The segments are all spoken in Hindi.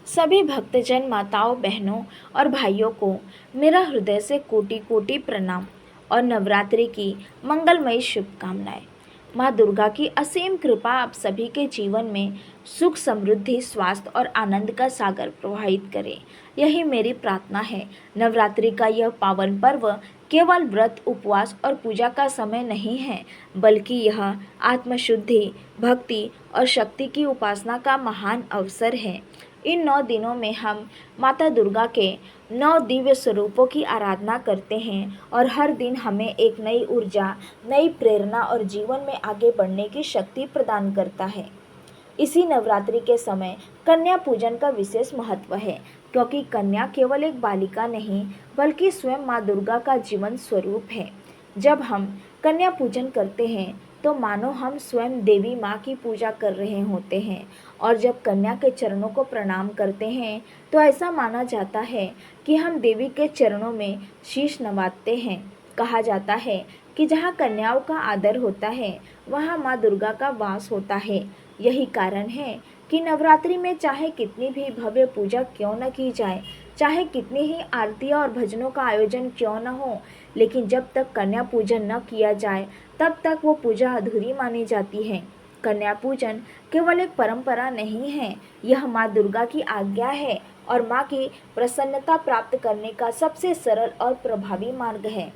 सभी भक्तजन माताओं, बहनों और भाइयों को मेरा हृदय से कोटि कोटि प्रणाम और नवरात्रि की मंगलमयी शुभकामनाएं। माँ दुर्गा की असीम कृपा आप सभी के जीवन में सुख, समृद्धि, स्वास्थ्य और आनंद का सागर प्रवाहित करे, यही मेरी प्रार्थना है। नवरात्रि का यह पावन पर्व केवल व्रत, उपवास और पूजा का समय नहीं है, बल्कि यह आत्मशुद्धि, भक्ति और शक्ति की उपासना का महान अवसर है। इन 9 दिनों में हम माता दुर्गा के 9 दिव्य स्वरूपों की आराधना करते हैं और हर दिन हमें एक नई ऊर्जा, नई प्रेरणा और जीवन में आगे बढ़ने की शक्ति प्रदान करता है। इसी नवरात्रि के समय कन्या पूजन का विशेष महत्व है, क्योंकि कन्या केवल एक बालिका नहीं बल्कि स्वयं माँ दुर्गा का जीवन स्वरूप है। जब हम कन्या पूजन करते हैं तो मानो हम स्वयं देवी माँ की पूजा कर रहे होते हैं, और जब कन्या के चरणों को प्रणाम करते हैं तो ऐसा माना जाता है कि हम देवी के चरणों में शीश नवाते हैं। कहा जाता है कि जहाँ कन्याओं का आदर होता है वहाँ माँ दुर्गा का वास होता है। यही कारण है कि नवरात्रि में चाहे कितनी भी भव्य पूजा क्यों न की जाए, चाहे कितनी ही आरतियाँ और भजनों का आयोजन क्यों न हो, लेकिन जब तक कन्या पूजन न किया जाए तब तक वो पूजा अधूरी मानी जाती है। कन्या पूजन केवल एक परंपरा नहीं है, यह माँ दुर्गा की आज्ञा है और माँ की प्रसन्नता प्राप्त करने का सबसे सरल और प्रभावी मार्ग है।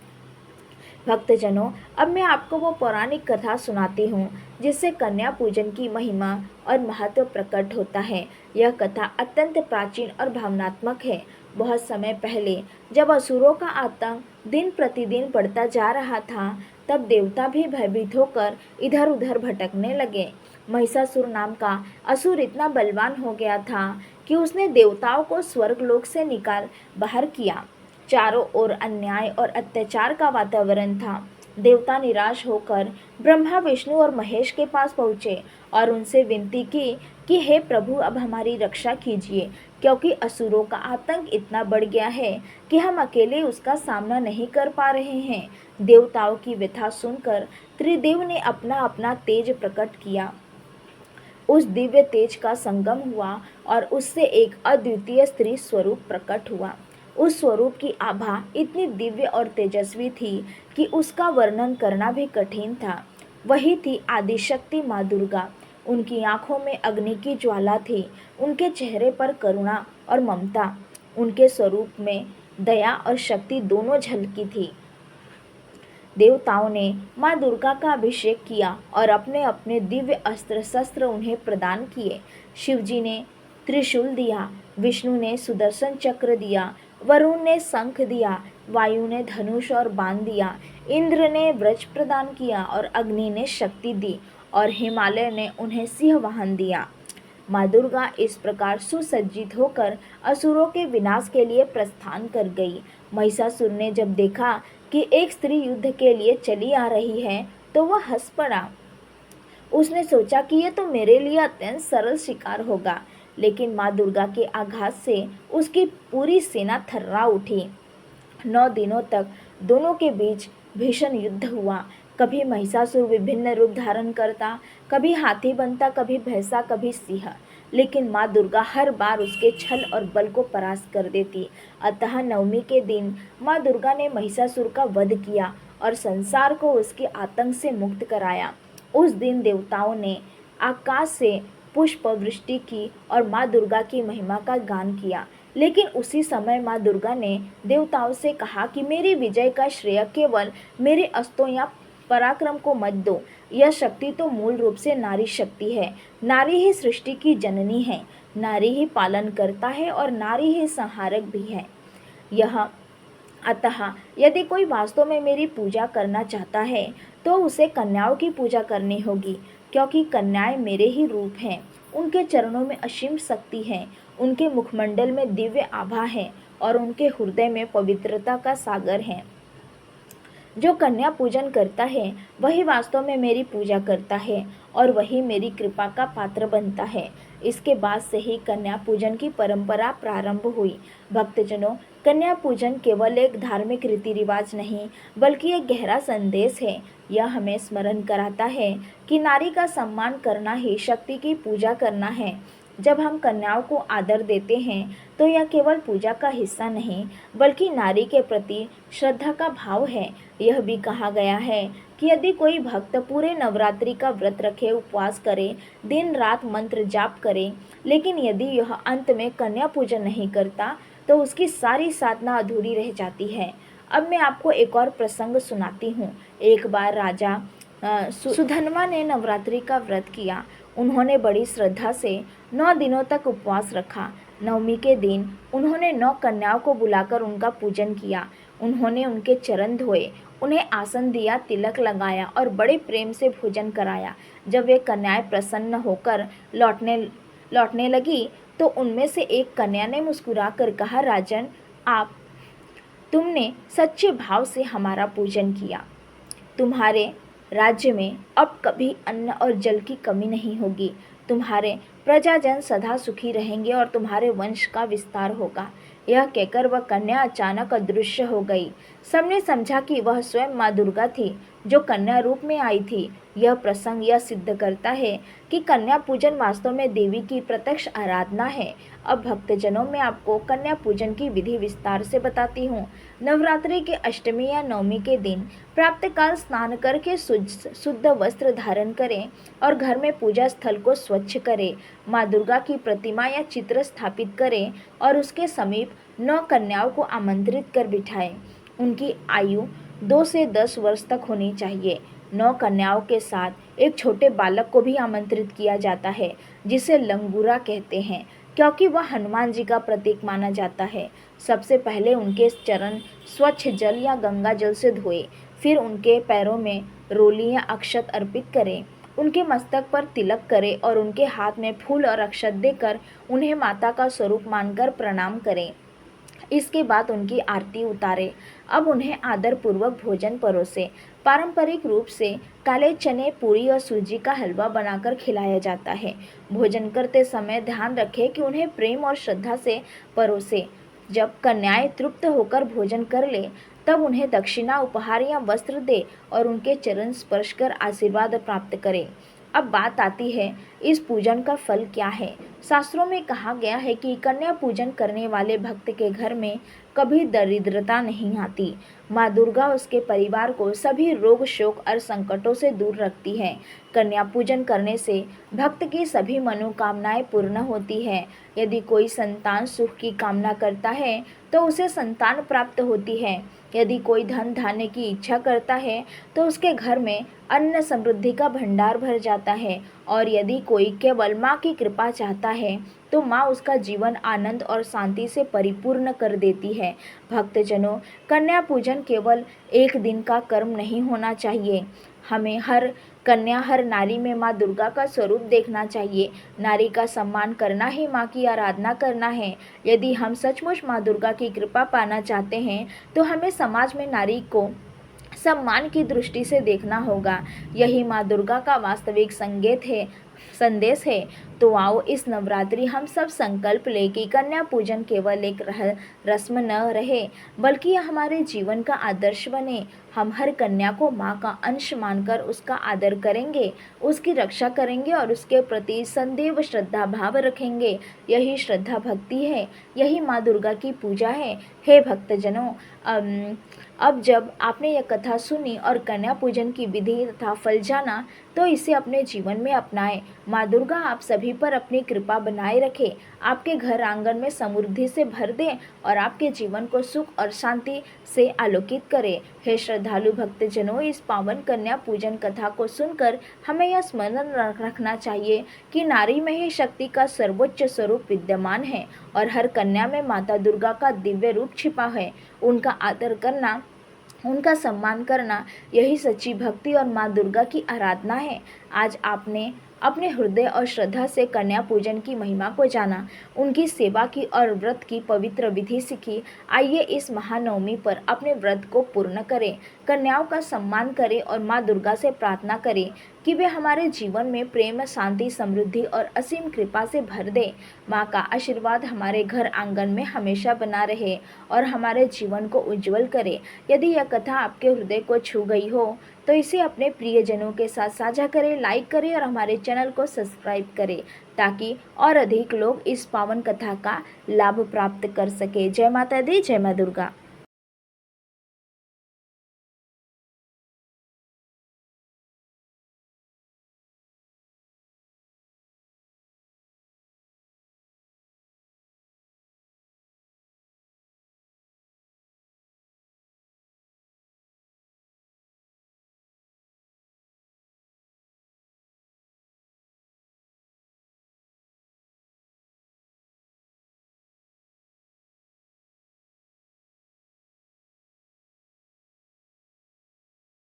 भक्तजनों, अब मैं आपको वो पौराणिक कथा सुनाती हूँ जिससे कन्या पूजन की महिमा और महत्व प्रकट होता है। यह कथा अत्यंत प्राचीन और भावनात्मक है। बहुत समय पहले जब असुरों का आतंक दिन प्रतिदिन बढ़ता जा रहा था, तब देवता भी भयभीत होकर इधर उधर भटकने लगे। महिषासुर नाम का असुर इतना बलवान हो गया था कि उसने देवताओं को स्वर्गलोक से निकाल बाहर किया। चारों ओर अन्याय और अत्याचार का वातावरण था। देवता निराश होकर ब्रह्मा, विष्णु और महेश के पास पहुँचे और उनसे विनती की कि हे प्रभु, अब हमारी रक्षा कीजिए, क्योंकि असुरों का आतंक इतना बढ़ गया है कि हम अकेले उसका सामना नहीं कर पा रहे हैं। देवताओं की व्यथा सुनकर त्रिदेव ने अपना अपना तेज प्रकट किया। उस दिव्य तेज का संगम हुआ और उससे एक अद्वितीय स्त्री स्वरूप प्रकट हुआ। उस स्वरूप की आभा इतनी दिव्य और तेजस्वी थी कि उसका वर्णन करना भी कठिन था। वही थी आदिशक्ति माँ दुर्गा। उनकी आंखों में अग्नि की ज्वाला थी, उनके चेहरे पर करुणा और ममता, उनके स्वरूप में दया और शक्ति दोनों झलकी थी। देवताओं ने माँ दुर्गा का अभिषेक किया और अपने अपने दिव्य अस्त्र शस्त्र उन्हें प्रदान किए। शिवजी ने त्रिशूल दिया, विष्णु ने सुदर्शन चक्र दिया, वरुण ने शंख दिया, वायु ने धनुष और बाण दिया, इंद्र ने वज्र प्रदान किया और अग्नि ने शक्ति दी और हिमालय ने उन्हें सिंह वाहन दिया। माँ दुर्गा इस प्रकार सुसज्जित होकर असुरों के विनाश के लिए प्रस्थान कर गई। महिषासुर ने जब देखा कि एक स्त्री युद्ध के लिए चली आ रही है तो वह हंस पड़ा। उसने सोचा कि यह तो मेरे लिए अत्यंत सरल शिकार होगा, लेकिन माँ दुर्गा के आघात से उसकी पूरी सेना थर्रा उठी। 9 दिनों तक दोनों के बीच भीषण युद्ध हुआ। कभी महिषासुर विभिन्न रूप धारण करता, कभी हाथी बनता, कभी भैंसा, कभी सिंह, लेकिन माँ दुर्गा हर बार उसके छल और बल को परास्त कर देती। अतः नवमी के दिन माँ दुर्गा ने महिषासुर का वध किया और संसार को उसके आतंक से मुक्त कराया। उस दिन देवताओं ने आकाश से पुष्प वृष्टि की और माँ दुर्गा की महिमा का गान किया। लेकिन उसी समय माँ दुर्गा ने देवताओं से कहा कि मेरी विजय का श्रेय केवल मेरे अस्त्रों या पराक्रम को मत दो। यह शक्ति तो मूल रूप से नारी शक्ति है। नारी ही सृष्टि की जननी है, नारी ही पालन करता है और नारी ही संहारक भी है। यह अतः यदि कोई वास्तव में मेरी पूजा करना चाहता है तो उसे कन्याओं की पूजा करनी होगी, क्योंकि कन्याएं मेरे ही रूप हैं। उनके चरणों में असीम शक्ति है, उनके मुखमंडल में दिव्य आभा है और उनके हृदय में पवित्रता का सागर है। जो कन्या पूजन करता है वही वास्तव में मेरी पूजा करता है और वही मेरी कृपा का पात्र बनता है। इसके बाद से ही कन्या पूजन की परंपरा प्रारंभ हुई। भक्तजनों, कन्या पूजन केवल एक धार्मिक रीति रिवाज नहीं बल्कि एक गहरा संदेश है। यह हमें स्मरण कराता है कि नारी का सम्मान करना ही शक्ति की पूजा करना है। जब हम कन्याओं को आदर देते हैं तो यह केवल पूजा का हिस्सा नहीं बल्कि नारी के प्रति श्रद्धा का भाव है। यह भी कहा गया है कि यदि कोई भक्त पूरे नवरात्रि का व्रत रखे, उपवास करे, दिन रात मंत्र जाप करे, लेकिन यदि यह अंत में कन्या पूजन नहीं करता तो उसकी सारी साधना अधूरी रह जाती है। अब मैं आपको एक और प्रसंग सुनाती हूँ। एक बार राजा सुधन्वा ने नवरात्रि का व्रत किया। उन्होंने बड़ी श्रद्धा से 9 दिनों तक उपवास रखा। नवमी के दिन उन्होंने 9 कन्याओं को बुलाकर उनका पूजन किया। उन्होंने उनके चरण धोए, उन्हें आसन दिया, तिलक लगाया और बड़े प्रेम से भोजन कराया। जब वे कन्याएं प्रसन्न होकर लौटने लगी तो उनमें से एक कन्या ने मुस्कुराकर कहा, राजन, तुमने सच्चे भाव से हमारा पूजन किया। तुम्हारे राज्य में अब कभी अन्न और जल की कमी नहीं होगी। तुम्हारे प्रजाजन सदा सुखी रहेंगे और तुम्हारे वंश का विस्तार होगा। यह कहकर वह कन्या अचानक अदृश्य हो गई। सबने समझा कि वह स्वयं माँ दुर्गा थी जो कन्या रूप में आई थी। यह प्रसंग यह सिद्ध करता है कि कन्या पूजन वास्तव में देवी की प्रत्यक्ष आराधना है। अब भक्तजनों में आपको कन्या पूजन की विधि विस्तार से बताती हूँ। नवरात्रि के अष्टमी या नवमी के दिन प्रातःकाल स्नान करके शुद्ध वस्त्र धारण करें और घर में पूजा स्थल को स्वच्छ करें। माँ दुर्गा की प्रतिमा या चित्र स्थापित करें और उसके समीप 9 कन्याओं को आमंत्रित कर बिठाएं। उनकी आयु 2 से 10 वर्ष तक होनी चाहिए। 9 कन्याओं के साथ एक छोटे बालक को भी आमंत्रित किया जाता है जिसे लंगूरा कहते हैं, क्योंकि वह हनुमान जी का प्रतीक माना जाता है। सबसे पहले उनके चरण स्वच्छ जल या गंगा जल से धोए, फिर उनके पैरों में रोली या अक्षत अर्पित करें, उनके मस्तक पर तिलक करें और उनके हाथ में फूल और अक्षत देकर उन्हें माता का स्वरूप मानकर प्रणाम करें। इसके बाद उनकी आरती उतारें। अब उन्हें आदर पूर्वक भोजन परोसे। पारंपरिक रूप से काले चने, पूरी और सूजी का हलवा बनाकर खिलाया जाता है। भोजन करते समय ध्यान रखें कि उन्हें प्रेम और श्रद्धा से परोसे। जब कन्याएं तृप्त होकर भोजन कर ले तब उन्हें दक्षिणा, उपहार या वस्त्र दे और उनके चरण स्पर्श कर आशीर्वाद प्राप्त करें। अब बात आती है इस पूजन का फल क्या है। शास्त्रों में कहा गया है कि कन्या पूजन करने वाले भक्त के घर में कभी दरिद्रता नहीं आती। माँ दुर्गा उसके परिवार को सभी रोग, शोक और संकटों से दूर रखती है। कन्या पूजन करने से भक्त की सभी मनोकामनाएं पूर्ण होती है। यदि कोई संतान सुख की कामना करता है तो उसे संतान प्राप्त होती है। यदि कोई धन धान्य की इच्छा करता है तो उसके घर में अन्न समृद्धि का भंडार भर जाता है। और यदि कोई केवल माँ की कृपा चाहता है तो माँ उसका जीवन आनंद और शांति से परिपूर्ण कर देती है। भक्तजनों, कन्या पूजन केवल एक दिन का कर्म नहीं होना चाहिए। हमें हर कन्या, हर नारी में माँ दुर्गा का स्वरूप देखना चाहिए। नारी का सम्मान करना ही माँ की आराधना करना है। यदि हम सचमुच माँ दुर्गा की कृपा पाना चाहते हैं तो हमें समाज में नारी को सम्मान की दृष्टि से देखना होगा। यही माँ दुर्गा का वास्तविक संदेश है। तो आओ इस नवरात्रि हम सब संकल्प लें कि कन्या पूजन केवल एक रस्म न रहे बल्कि यह हमारे जीवन का आदर्श बने। हम हर कन्या को माँ का अंश मानकर उसका आदर करेंगे, उसकी रक्षा करेंगे और उसके प्रति सदैव श्रद्धा भाव रखेंगे। यही श्रद्धा भक्ति है, यही माँ दुर्गा की पूजा है। हे भक्तजनों, अब जब आपने यह कथा सुनी और कन्या पूजन की विधि तथा फल जाना तो इसे अपने जीवन में अपनाएं। माँ दुर्गा आप सभी पर अपनी कृपा बनाए रखे, आपके घर आंगन में समृद्धि से भर दे और आपके जीवन को सुख और शांति से आलोकित करे। हे श्रद्धालु भक्तजनों, इस पावन कन्या पूजन कथा को सुनकर हमें यह स्मरण रखना चाहिए कि नारी में ही शक्ति का सर्वोच्च स्वरूप विद्यमान है और हर कन्या में माता दुर्गा का दिव्य रूप छिपा है। उनका आदर करना, उनका सम्मान करना, यही सच्ची भक्ति और माँ दुर्गा की आराधना है। आज आपने अपने हृदय और श्रद्धा से कन्या पूजन की महिमा को जाना, उनकी सेवा की और व्रत की पवित्र विधि सीखी। आइए इस महानवमी पर अपने व्रत को पूर्ण करें, कन्याओं का सम्मान करें और माँ दुर्गा से प्रार्थना करें कि वे हमारे जीवन में प्रेम, शांति, समृद्धि और असीम कृपा से भर दे। माँ का आशीर्वाद हमारे घर आंगन में हमेशा बना रहे और हमारे जीवन को उज्जवल करे। यदि यह कथा आपके हृदय को छू गई हो तो इसे अपने प्रियजनों के साथ साझा करें, लाइक करें और हमारे चैनल को सब्सक्राइब करें ताकि और अधिक लोग इस पावन कथा का लाभ प्राप्त कर सके। जय माता दी, जय माँ दुर्गा।